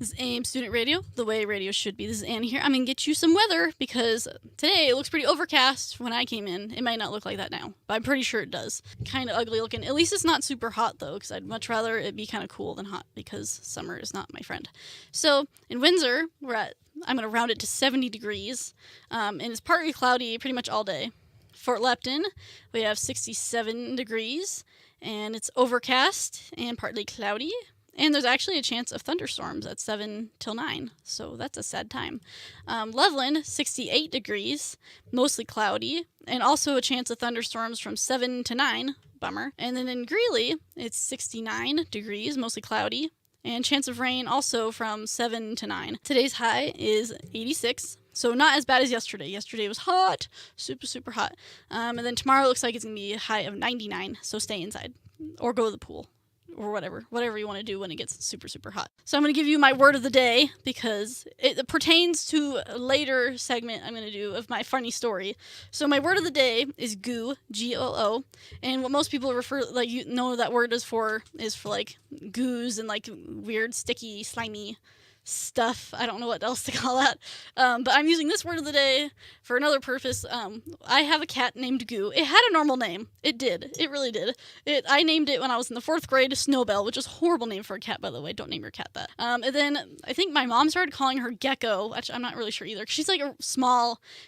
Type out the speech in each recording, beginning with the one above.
This is Aims Student Radio, the way radio should be. This is Annie here. I'm going to get you some weather because today it looks pretty overcast when I came in. It might not look like that now, but I'm pretty sure it does. Kind of ugly looking. At least it's not super hot though, because I'd much rather it be kind of cool than hot because summer is not my friend. So in Windsor, I'm going to round it to 70 degrees, and it's partly cloudy pretty much all day. Fort Lupton, we have 67 degrees, and it's overcast and partly cloudy. And there's actually a chance of thunderstorms at 7 till 9, so that's a sad time. Loveland, 68 degrees, mostly cloudy, and also a chance of thunderstorms from 7 to 9, bummer. And then in Greeley, it's 69 degrees, mostly cloudy, and chance of rain also from 7 to 9. Today's high is 86, so not as bad as yesterday. Yesterday was hot, super, super hot. And then tomorrow looks like it's going to be a high of 99, so stay inside or go to the pool. Or whatever you want to do when it gets super, super hot. So I'm going to give you my word of the day because it pertains to a later segment I'm going to do of my funny story. So my word of the day is goo, G-O-O, and what most people that word is for like goos and like weird, sticky, slimy stuff. I don't know what else to call that. But I'm using this word of the day for another purpose. I have a cat named Goo. It had a normal name. It did. It really did. I named it when I was in the 4th grade, Snowbell, which is a horrible name for a cat, by the way. Don't name your cat that. And then I think my mom started calling her Gecko, which I'm not really sure either. She's like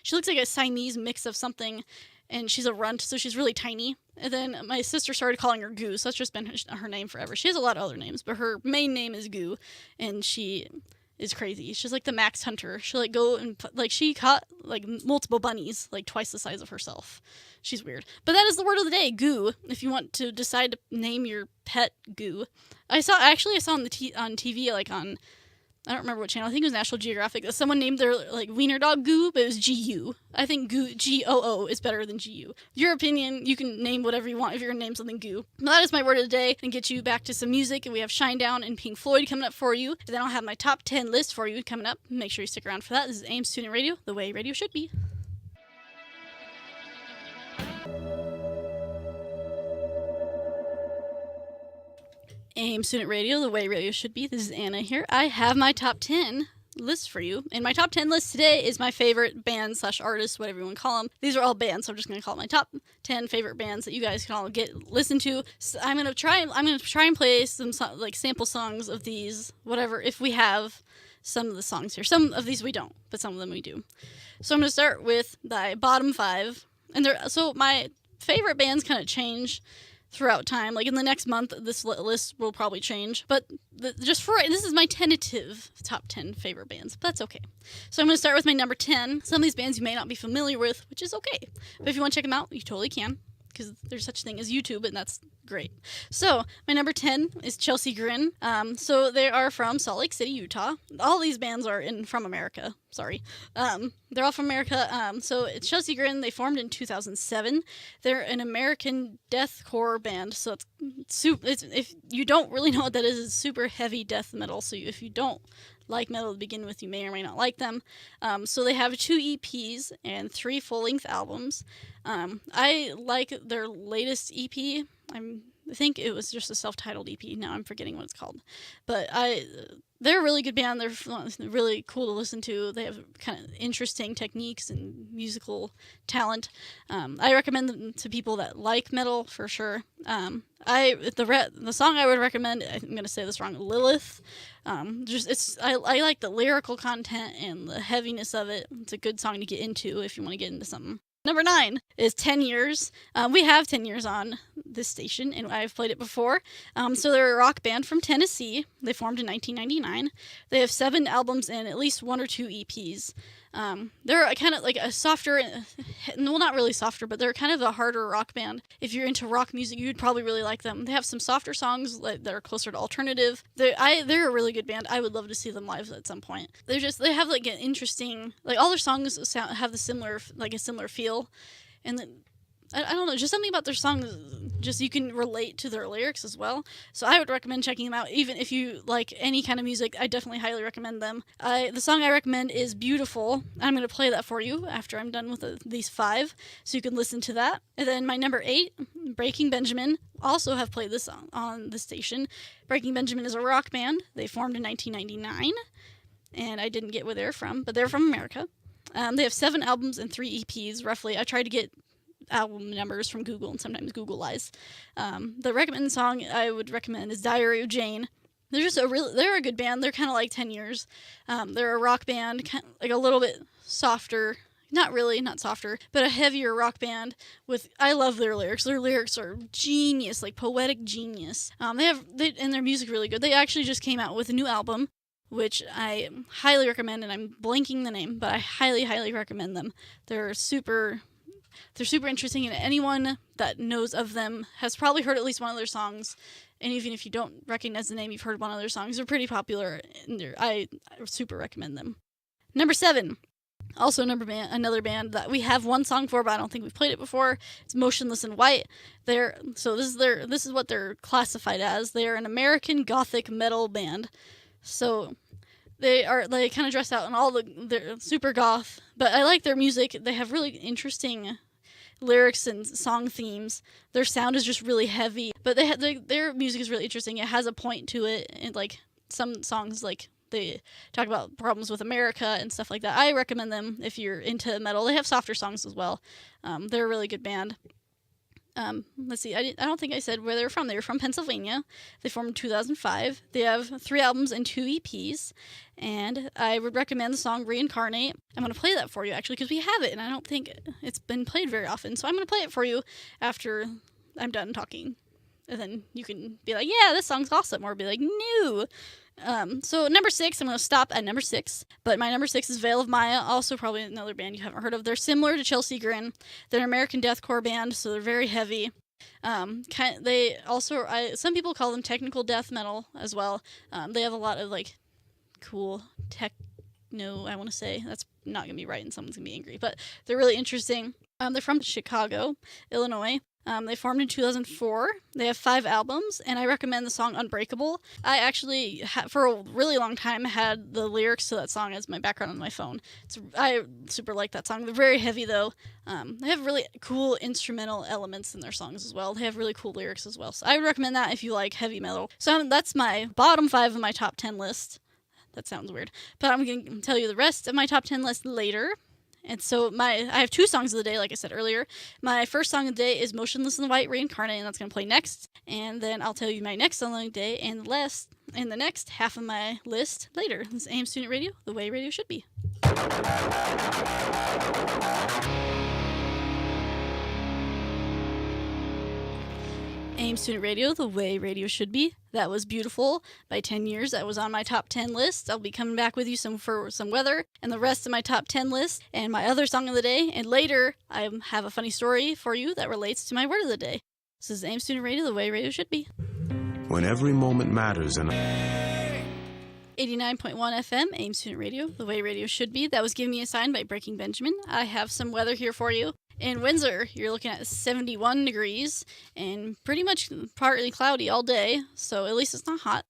she looks like a Siamese mix of something, and she's a runt, so she's really tiny. And then my sister started calling her Goo, so that's just been her name forever. She has a lot of other names, but her main name is Goo, and she is crazy. She's like the Max Hunter. She'll go and she caught multiple bunnies, twice the size of herself. She's weird. But that is the word of the day, Goo. If you want to decide to name your pet Goo, I saw on TV on. I don't remember what channel. I think it was National Geographic. That someone named their wiener dog Goo, but it was G-U. I think Goo, G-O-O, is better than G-U. Your opinion, you can name whatever you want if you're going to name something Goo. Well, that is my word of the day, and get you back to some music. And we have Shinedown and Pink Floyd coming up for you. And then I'll have my top 10 list for you coming up. Make sure you stick around for that. This is Aims Student Radio, the way radio should be. Aims Student Radio, the way radio should be. This is Anna here. I have my top 10 list for you. And my top 10 list today is my favorite band/artists, whatever you want to call them. These are all bands, so I'm just going to call it my top 10 favorite bands that you guys can all listen to. So I'm going to try and play some sample songs of these, whatever, if we have some of the songs here. Some of these we don't, but some of them we do. So I'm going to start with the bottom 5. And so my favorite bands kind of change throughout time. In the next month, this list will probably change. But this is my tentative top 10 favorite bands. But that's okay. So I'm going to start with my number 10. Some of these bands you may not be familiar with, which is okay. But if you want to check them out, you totally can, because there's such a thing as YouTube, and that's great. So my number 10 is Chelsea Grin. So they are from Salt Lake City, Utah. All these bands are from America. Sorry. They're all from America. So it's Chelsea Grin. They formed in 2007. They're an American deathcore band. So if you don't really know what that is, it's super heavy death metal. So if you don't like metal to begin with, you may or may not like them. So they have 2 EPs and 3 full-length albums. I like their latest EP. I think it was just a self-titled EP. Now I'm forgetting what it's called. But they're a really good band. They're really cool to listen to. They have kind of interesting techniques and musical talent. I recommend them to people that like metal for sure. The song I would recommend, I'm going to say this wrong, Lilith. I like the lyrical content and the heaviness of it. It's a good song to get into if you want to get into something. Number 9 is 10 Years. We have 10 Years on this station, and I've played it before. So they're a rock band from Tennessee. They formed in 1999. They have 7 albums and at least 1 or 2 EPs. They're kind of like a softer, well, not really softer, but they're kind of a harder rock band. If you're into rock music, you'd probably really like them. They have some softer songs that are closer to alternative. They're a really good band. I would love to see them live at some point. They have an interesting, all their songs have a similar feel, and I don't know, just something about their songs, just you can relate to their lyrics as well. So I would recommend checking them out. Even if you like any kind of music, I definitely highly recommend them. The song I recommend is Beautiful. I'm going to play that for you after I'm done with these 5, so you can listen to that. And then my number 8, Breaking Benjamin, also have played this song on the station. Breaking Benjamin is a rock band. They formed in 1999, and I didn't get where they're from, but they're from America. They have 7 albums and 3 EPs, roughly. I tried to get album numbers from Google, and sometimes Google lies. The recommended song I would recommend is Diary of Jane. They're just they're a good band. They're kind of like 10 Years. They're a rock band, kind of like a little bit softer, not softer, but a heavier rock band I love their lyrics. Their lyrics are genius, like poetic genius. And their music really good. They actually just came out with a new album, which I highly recommend, and I'm blanking the name, but I highly, highly recommend them. They're super interesting, and anyone that knows of them has probably heard at least one of their songs. And even if you don't recognize the name, you've heard one of their songs. They're pretty popular, and I super recommend them. Number 7, also another band that we have one song for, but I don't think we've played it before. It's Motionless in White. This is what they're classified as. They're an American gothic metal band. So they kind of dress out in they're super goth, but I like their music. They have really interesting lyrics and song themes. Their sound is just really heavy, but their music is really interesting. It has a point to it, and like some songs, like they talk about problems with America and stuff like that. I recommend them if you're into metal. They have softer songs as well. They're a really good band. Let's see, I don't think I said where they were from. They were from Pennsylvania. They formed in 2005. They have 3 albums and 2 EPs, and I would recommend the song Reincarnate. I'm going to play that for you, actually, because we have it, and I don't think it's been played very often, so I'm going to play it for you after I'm done talking, and then you can be like, yeah, this song's awesome, or be like, no. So number 6, I'm going to stop at number 6, but my number 6 is Veil of Maya, also probably another band you haven't heard of. They're similar to Chelsea Grin. They're an American deathcore band, so they're very heavy. They also, some people call them technical death metal as well. They have a lot of like cool techno, I want to say. That's not going to be right, and someone's going to be angry, but they're really interesting. They're from Chicago, Illinois. They formed in 2004. They have 5 albums, and I recommend the song Unbreakable. I actually, for a really long time, had the lyrics to that song as my background on my phone. I super like that song. They're very heavy, though. They have really cool instrumental elements in their songs as well. They have really cool lyrics as well. So I would recommend that if you like heavy metal. So that's my bottom 5 of my top 10 list. That sounds weird. But I'm going to tell you the rest of my top 10 list later. And so I have 2 songs of the day, like I said earlier. My first song of the day is Motionless in White, Reincarnate, and that's going to play next. And then I'll tell you my next song of the day and the next half of my list later. This is Aims Student Radio, the way radio should be. Aims Student Radio, the way radio should be. That was Beautiful by 10 Years. That was on my top 10 list. I'll be coming back with you for some weather and the rest of my top 10 list and my other song of the day. And later, I have a funny story for you that relates to my word of the day. This is Aims Student Radio, the way radio should be. When every moment matters and 89.1 FM, Aims Student Radio, the way radio should be. That was Give Me a Sign by Breaking Benjamin. I have some weather here for you. In Windsor, you're looking at 71 degrees and pretty much partly cloudy all day, so at least it's not hot.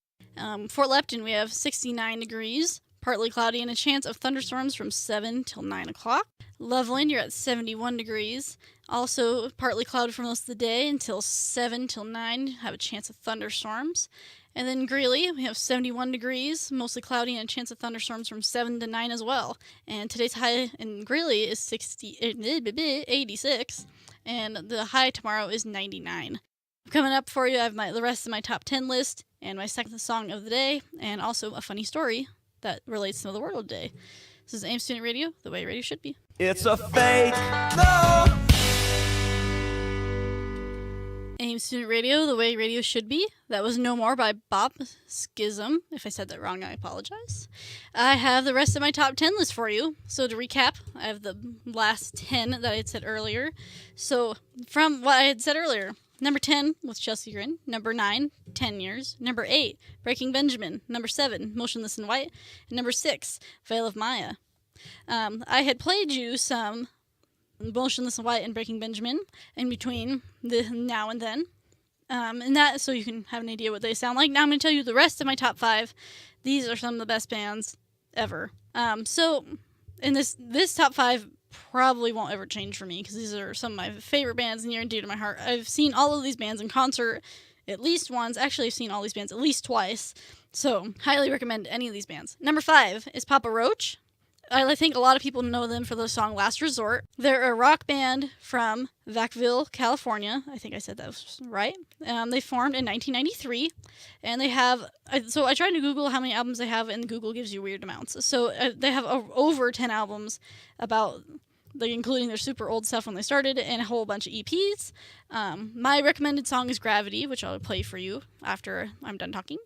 Fort Lupton, we have 69 degrees, partly cloudy, and a chance of thunderstorms from 7 till 9 o'clock. Loveland, you're at 71 degrees, also partly cloudy for most of the day until 7 till 9, have a chance of thunderstorms. And then Greeley, we have 71 degrees, mostly cloudy, and a chance of thunderstorms from 7 to 9 as well. And today's high in Greeley is 86, and the high tomorrow is 99. Coming up for you, I have the rest of my top 10 list, and my second song of the day, and also a funny story that relates to the word of the day. This is Aims Student Radio, the way radio should be. It's a fake, no! Aims Student Radio, the way radio should be. That was No More by Bob Schism. If I said that wrong, I apologize. I have the rest of my top 10 list for you. So to recap, I have the last 10 that I had said earlier. So from what I had said earlier, number 10 was Chelsea Grin. Number 9, 10 Years. Number 8, Breaking Benjamin. Number 7, Motionless in White. And number 6, Veil of Maya. I had played you some Motionless in White and Breaking Benjamin in between the now and then. And that, so you can have an idea what they sound like. Now I'm going to tell you the rest of my top 5. These are some of the best bands ever. So, in this top 5 probably won't ever change for me because these are some of my favorite bands near and dear to my heart. I've seen all of these bands in concert at least once. Actually, I've seen all these bands at least twice. So, highly recommend any of these bands. Number 5 is Papa Roach. I think a lot of people know them for the song Last Resort. They're a rock band from Vacaville, California. I think I said that was right. They formed in 1993, and they have... So I tried to Google how many albums they have, and Google gives you weird amounts. So they have over 10 albums, including their super old stuff when they started, and a whole bunch of EPs. My recommended song is Gravity, which I'll play for you after I'm done talking.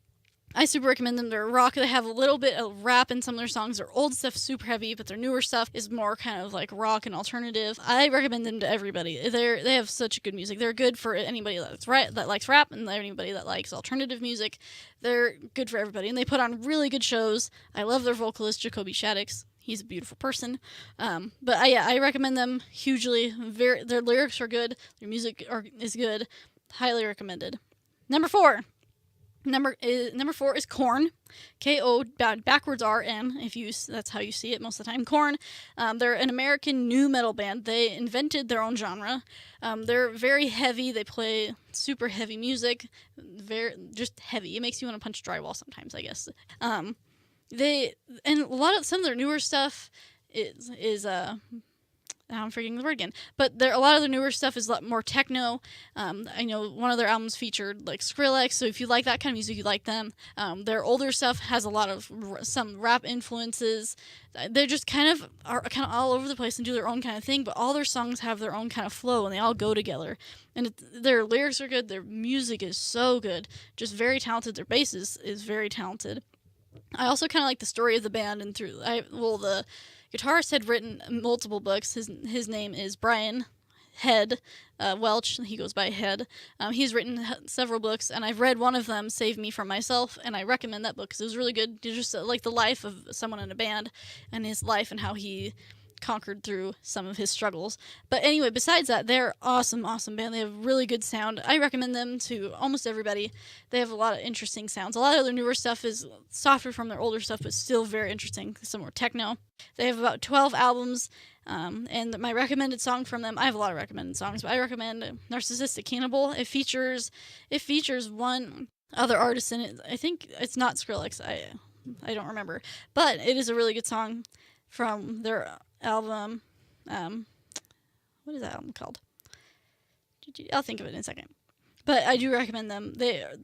I super recommend them. They're rock. They have a little bit of rap in some of their songs. Their old stuff super heavy, but their newer stuff is more kind of like rock and alternative. I recommend them to everybody. They have such good music. They're good for anybody that likes rap and anybody that likes alternative music. They're good for everybody, and they put on really good shows. I love their vocalist, Jacoby Shaddix. He's a beautiful person. But I recommend them hugely. Their lyrics are good. Their music is good. Highly recommended. Number 4 is Korn, K-O backwards R-N. That's how you see it most of the time. Korn. They're an American nu metal band. They invented their own genre. They're very heavy. They play super heavy music. Very just heavy. It makes you want to punch drywall sometimes, I guess. Some of their newer stuff is now I'm forgetting the word again. But a lot of the newer stuff is a lot more techno. I know one of their albums featured like Skrillex, so if you like that kind of music, you like them. Their older stuff has a lot of some rap influences. They're just kind of all over the place and do their own kind of thing, but all their songs have their own kind of flow and they all go together. And their lyrics are good. Their music is so good. Just very talented. Their bass is very talented. I also kind of like the story of the band and the guitarist had written multiple books. His name is Brian Head Welch. He goes by Head. He's written several books, and I've read one of them, Save Me From Myself, and I recommend that book because it was really good. It's just like the life of someone in a band and his life and how he conquered through some of his struggles. But anyway, besides that, they're awesome band. They have really good sound. I recommend them to almost everybody. They have a lot of interesting sounds. A lot of their newer stuff is softer from their older stuff, but still very interesting. Some more techno. They have about 12 albums, and my recommended song from them, I have a lot of recommended songs, but I recommend Narcissistic Cannibal. It features one other artist in it. I think it's not Skrillex. I don't remember, but it is a really good song from their album. What is that album called? I'll think of it in a second. But I do recommend them.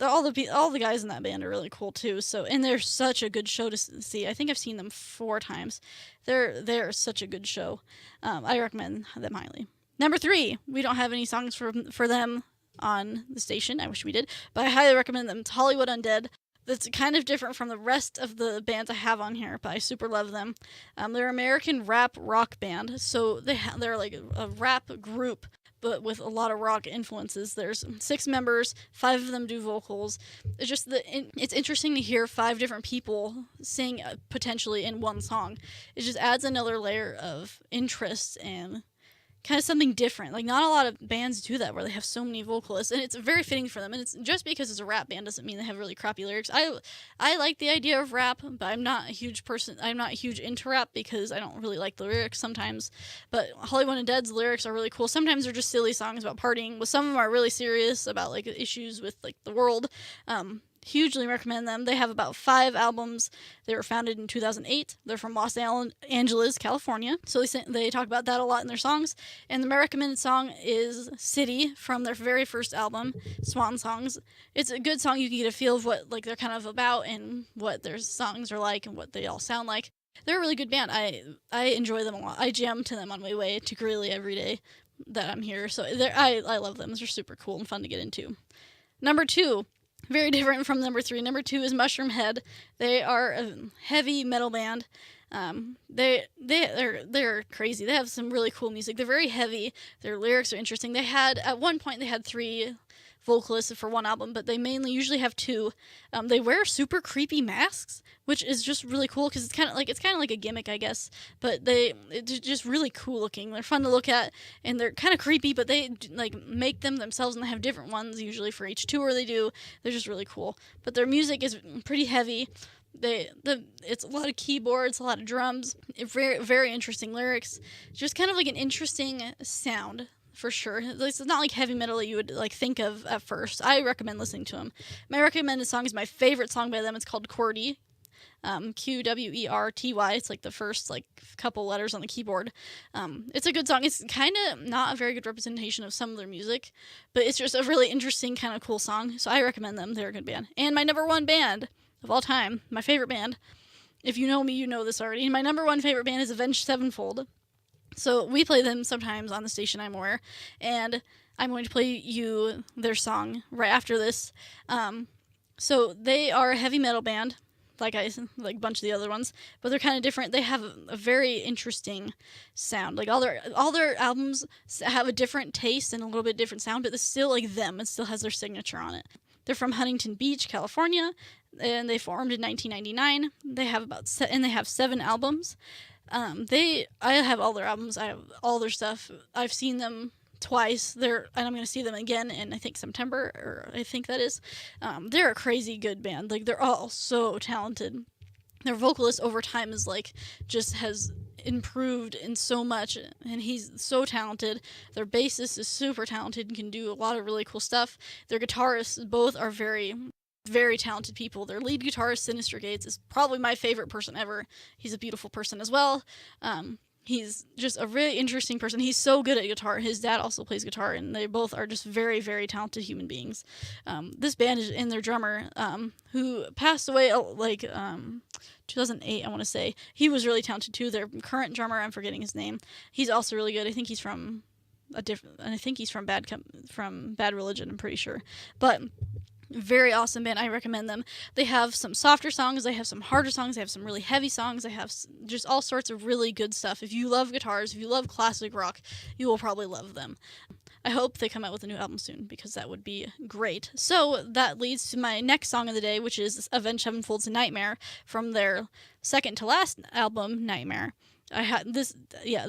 All the guys in that band are really cool too. So, and they're such a good show to see. I think I've seen them 4 times. They're such a good show. I recommend them highly. Number 3, we don't have any songs for them on the station. I wish we did, but I highly recommend them. It's Hollywood Undead. That's kind of different from the rest of the bands I have on here, but I super love them. They're an American rap rock band, so they're like a rap group, but with a lot of rock influences. There's 6 members, 5 of them do vocals. It's just it's interesting to hear 5 different people sing potentially in one song. It just adds another layer of interest and kind of something different. Like, not a lot of bands do that where they have so many vocalists, and it's very fitting for them. And it's just because it's a rap band doesn't mean they have really crappy lyrics. I like the idea of rap, but I'm not a huge person. I'm not huge into rap because I don't really like the lyrics sometimes. But Hollywood Undead's lyrics are really cool. Sometimes they're just silly songs about partying, but some of them are really serious about like issues with like the world. Hugely recommend them. They have about 5 albums. They were founded in 2008. They're from Los Angeles, California. So they talk about that a lot in their songs. And my recommended song is City from their very first album, Swan Songs. It's a good song. You can get a feel of what like they're kind of about and what their songs are like and what they all sound like. They're a really good band. I enjoy them a lot. I jam to them on my way to Greeley every day that I'm here. So I love them. They're super cool and fun to get into. Number 2. Very different from number 3. Number 2 is Mushroom Head. They are a heavy metal band. They're crazy. They have some really cool music. They're very heavy. Their lyrics are interesting. At one point they had 3 vocalists for one album, but they mainly usually have two. They wear super creepy masks, which is just really cool because it's kind of like a gimmick, I guess. But it's just really cool looking. They're fun to look at, and they're kind of creepy. But they like make them themselves, and they have different ones usually for each tour they do. They're just really cool. But their music is pretty heavy. It's a lot of keyboards, a lot of drums, very very interesting lyrics, just kind of like an interesting sound for sure. It's not like heavy metal that you would like think of at first. I recommend listening to them. My recommended song is my favorite song by them. It's called QWERTY, QWERTY. It's like the first like couple letters on the keyboard. It's a good song. It's kind of not a very good representation of some of their music, but it's just a really interesting kind of cool song. So I recommend them. They're a good band. And my number one band of all time, my favorite band. If you know me, you know this already. My number one favorite band is Avenged Sevenfold. So we play them sometimes on the station I'm aware, and I'm going to play you their song right after this. So they are a heavy metal band, like a bunch of the other ones, but they're kind of different. They have a very interesting sound. Like all their albums have a different taste and a little bit different sound, but it's still like them. It still has their signature on it. They're from Huntington Beach, California, and they formed in 1999. They have 7 albums. I have all their albums. I have all their stuff. I've seen them twice. And I'm going to see them again in I think September, or I think that is. They're a crazy good band. Like they're all so talented. Their vocalist over time is like just has improved in so much, and he's so talented. Their bassist is super talented and can do a lot of really cool stuff. Their guitarists both are very very talented people. Their lead guitarist, Sinister Gates, is probably my favorite person ever. He's a beautiful person as well. He's just a really interesting person. He's so good at guitar. His dad also plays guitar, and they both are just very, very talented human beings. This band is in their drummer, who passed away 2008, I want to say. He was really talented too. Their current drummer, I'm forgetting his name. He's also really good. I think he's from Bad Religion, I'm pretty sure. But very awesome band. I recommend them. They have some softer songs. They have some harder songs. They have some really heavy songs. They have just all sorts of really good stuff. If you love guitars, if you love classic rock, you will probably love them. I hope they come out with a new album soon, because that would be great. So that leads to my next song of the day, which is Avenged Sevenfold's Nightmare from their second to last album, Nightmare. This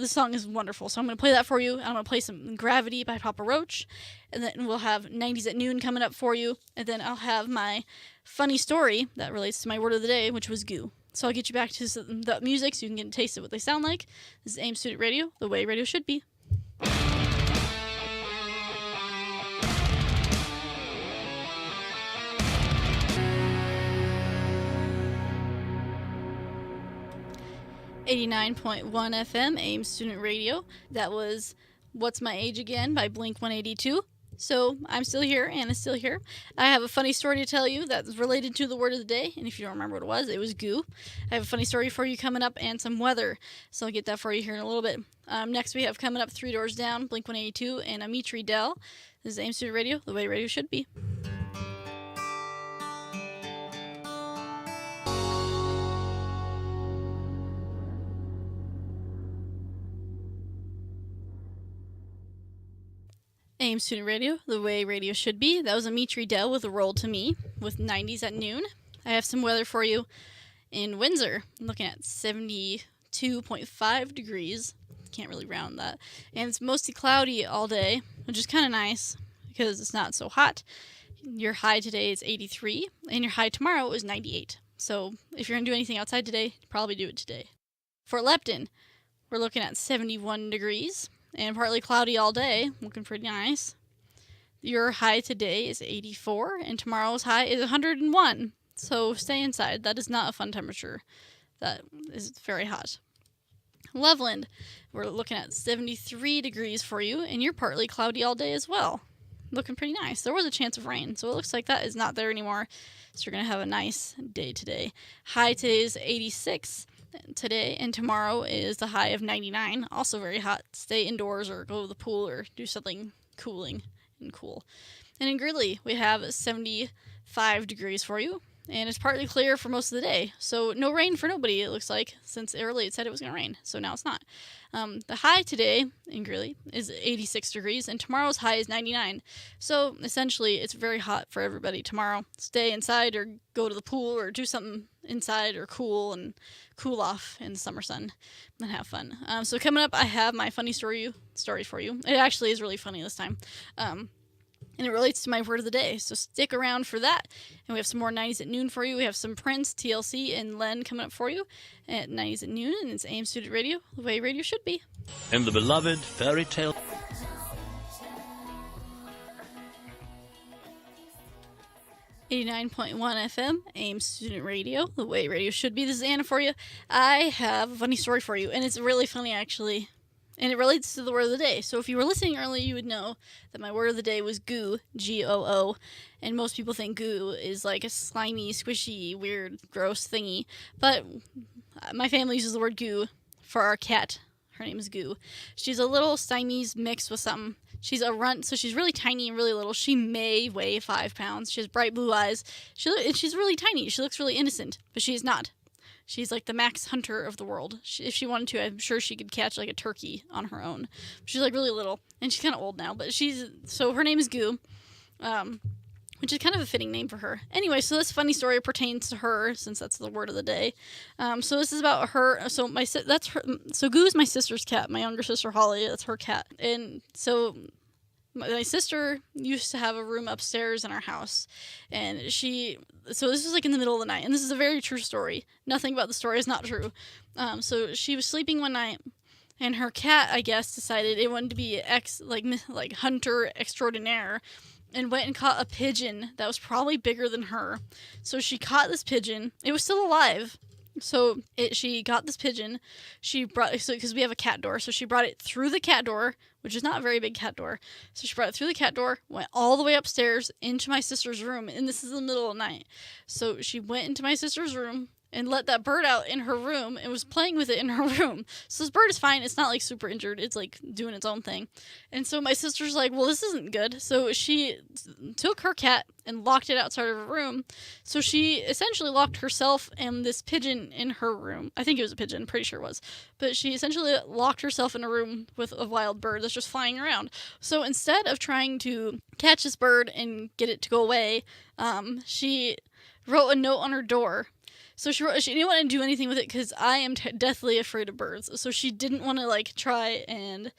song is wonderful, so I'm going to play that for you. I'm going to play some Gravity by Papa Roach, and then we'll have 90s at Noon coming up for you, and then I'll have my funny story that relates to my word of the day, which was goo. So I'll get you back to the music so you can get a taste of what they sound like. This is Aims Student Radio, the way radio should be. .1 FM, Aims Student Radio. That was What's My Age Again by Blink-182. So I'm still here, Anna's still here. I have a funny story to tell you that's related to the word of the day, and if you don't remember what it was goo. I have a funny story for you coming up and some weather, so I'll get that for you here in a little bit. Next we have coming up Three Doors Down, Blink-182, and Amitri Dell. This is Aims Student Radio, the way radio should be. Aims Student Radio, the way radio should be. That was Amitri Dell with A Roll to Me, with 90s at Noon. I have some weather for you in Windsor. I'm looking at 72.5 degrees. Can't really round that. And it's mostly cloudy all day, which is kind of nice because it's not so hot. Your high today is 83, and your high tomorrow is 98. So if you're going to do anything outside today, probably do it today. For Lepton, we're looking at 71 degrees. And partly cloudy all day, looking pretty nice. Your high today is 84, and tomorrow's high is 101. So stay inside. That is not a fun temperature. That is very hot. Loveland, we're looking at 73 degrees for you, and you're partly cloudy all day as well. Looking pretty nice. There was a chance of rain, so it looks like that is not there anymore. So you're going to have a nice day today. High today is 86. Today and tomorrow is the high of 99, also very hot. Stay indoors or go to the pool or do something cooling and cool. And in Greeley, we have 75 degrees for you, and it's partly clear for most of the day. So no rain for nobody, it looks like, since early it said it was going to rain. So now it's not. The high today in Greeley is 86 degrees, and tomorrow's high is 99. So essentially, it's very hot for everybody tomorrow. Stay inside or go to the pool or do something inside or cool off in the summer sun and have fun. So coming up, I have my funny story for you. It actually is really funny this time. And it relates to my word of the day, so stick around for that. And we have some more 90s at noon for you. We have some Prince, TLC, and Len coming up for you at 90s at noon, and it's Aims Student Radio, the way radio should be. In the beloved fairy tale... 89.1 FM, Aims Student Radio, the way radio should be. This is Anna for you. I have a funny story for you, and it's really funny, actually. And it relates to the word of the day. So if you were listening earlier, you would know that my word of the day was goo, G-O-O. And most people think goo is like a slimy, squishy, weird, gross thingy. But my family uses the word goo for our cat. Her name is Goo. She's a little Siamese mixed with something. She's a runt, so she's really tiny and really little. She may weigh 5 pounds. She has bright blue eyes. She's really tiny. She looks really innocent, but she's not. She's like the Max Hunter of the world. If she wanted to, I'm sure she could catch like a turkey on her own. She's like really little, and she's kind of old now, but so her name is Goo, which is kind of a fitting name for her. Anyway, so this funny story pertains to her, since that's the word of the day. So this is about her. So that's her. So Goo's my sister's cat. My younger sister Holly, that's her cat, and so. My sister used to have a room upstairs in our house, and so this was like in the middle of the night, and this is a very true story. Nothing about the story is not true. So she was sleeping one night, and her cat, I guess, decided it wanted to be like hunter extraordinaire, and went and caught a pigeon that was probably bigger than her. So she caught this pigeon. It was still alive. So she got this pigeon. Because we have a cat door, so she brought it through the cat door, which is not a very big cat door. So she brought it through the cat door, went all the way upstairs into my sister's room, and this is the middle of the night. So she went into my sister's room and let that bird out in her room and was playing with it in her room. So this bird is fine. It's not like super injured. It's like doing its own thing. And so my sister's like, well, this isn't good. So she took her cat and locked it outside of her room. So she essentially locked herself and this pigeon in her room. I think it was a pigeon. Pretty sure it was. But she essentially locked herself in a room with a wild bird that's just flying around. So instead of trying to catch this bird and get it to go away, she wrote a note on her door. So she didn't want to do anything with it because I am deathly afraid of birds. So she didn't want to like try and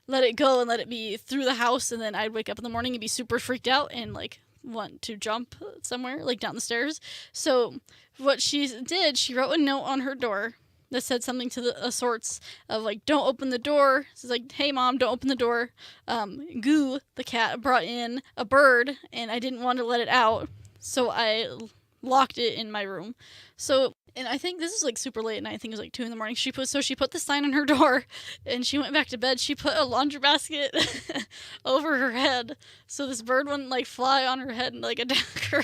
let it go and let it be through the house, and then I'd wake up in the morning and be super freaked out and like want to jump somewhere, like down the stairs. So what she did, she wrote a note on her door that said something to the sorts of like, don't open the door. It's like, hey mom, don't open the door. Goo, the cat, brought in a bird and I didn't want to let it out. So I locked it in my room. So, and I think this is like super late at night. I think it was like 2 a.m. She put the sign on her door and she went back to bed. She put a laundry basket over her head so this bird wouldn't like fly on her head and like attack her.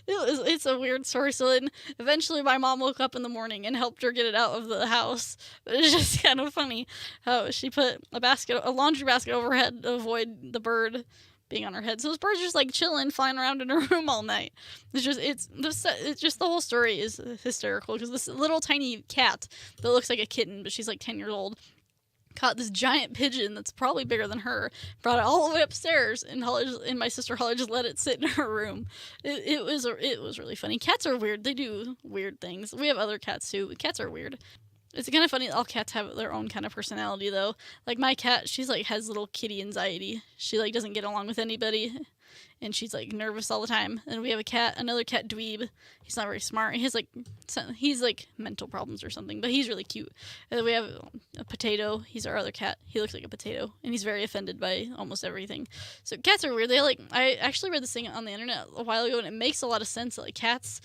It's a weird story. So then eventually my mom woke up in the morning and helped her get it out of the house. But it's just kind of funny how she put a laundry basket over her head to avoid the bird being on her head. So this bird's just like chilling, flying around in her room all night. It's just the whole story is hysterical because this little tiny cat that looks like a kitten, but she's like 10 years old, caught this giant pigeon that's probably bigger than her, brought it all the way upstairs, and my sister Holly just let it sit in her room. It was really funny. Cats are weird. They do weird things. We have other cats too. Cats are weird. It's kind of funny. All cats have their own kind of personality, though. Like my cat, she's like has little kitty anxiety. She like doesn't get along with anybody, and she's like nervous all the time. And we have another cat, Dweeb. He's not very smart. He's like mental problems or something, but he's really cute. And then we have a Potato. He's our other cat. He looks like a potato, and he's very offended by almost everything. So cats are weird. I actually read this thing on the internet a while ago, and it makes a lot of sense. Like cats.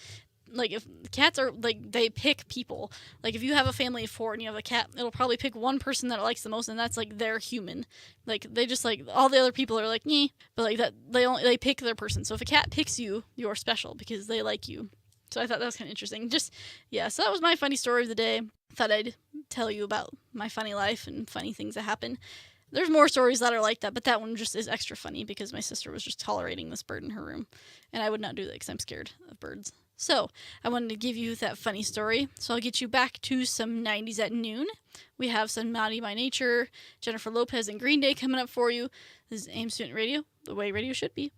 Like, if cats are, like, they pick people. Like, if you have a family of 4 and you have a cat, it'll probably pick one person that it likes the most, and that's, like, their human. Like, they just, like, all the other people are like, nyeh. But, like, that they pick their person. So if a cat picks you, you're special because they like you. So I thought that was kind of interesting. So that was my funny story of the day. Thought I'd tell you about my funny life and funny things that happen. There's more stories that are like that, but that one just is extra funny because my sister was just tolerating this bird in her room. And I would not do that because I'm scared of birds. So, I wanted to give you that funny story, so I'll get you back to some 90s at noon. We have some Naughty by Nature, Jennifer Lopez, and Green Day coming up for you. This is Aims Student Radio, the way radio should be.